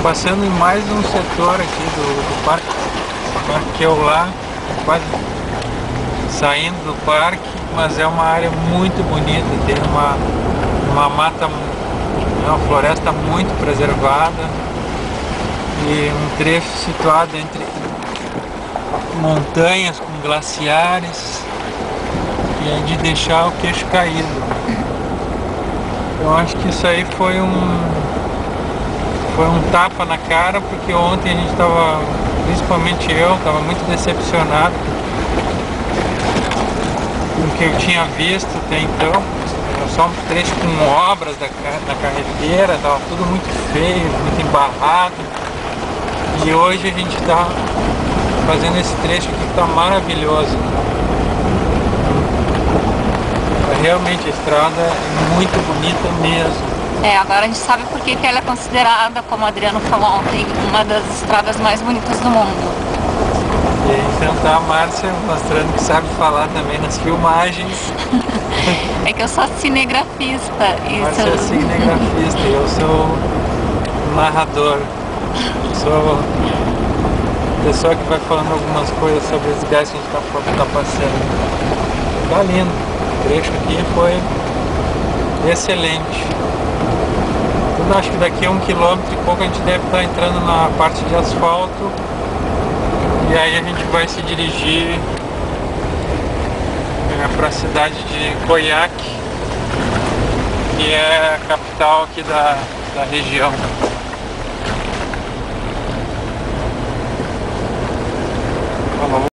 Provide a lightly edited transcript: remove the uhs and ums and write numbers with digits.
Passando em mais um setor aqui do parque, lá, quase saindo do parque, mas é uma área muito bonita, tem uma mata, uma floresta muito preservada e um trecho situado entre montanhas com glaciares e é de deixar o queixo caído. Eu acho que isso aí foi um tapa na cara, porque ontem a gente estava, principalmente eu, estava muito decepcionado com o que eu tinha visto até então. Era só um trecho com obras na carreteira, estava tudo muito feio, muito embarrado. E hoje a gente está fazendo esse trecho aqui que está maravilhoso. Realmente a estrada é muito bonita mesmo. Agora a gente sabe por que ela é considerada, como o Adriano falou ontem, uma das estradas mais bonitas do mundo. E então tá a Márcia mostrando que sabe falar também nas filmagens. É que eu sou cinegrafista. Márcia é cinegrafista e eu sou narrador. Sou a pessoa que vai falando algumas coisas sobre os lugares que a gente tá passando. Tá lindo. O trecho aqui foi excelente. Então, acho que daqui a 1 quilômetro e pouco a gente deve estar entrando na parte de asfalto. E aí a gente vai se dirigir para a cidade de Coyhaique, que é a capital aqui da região.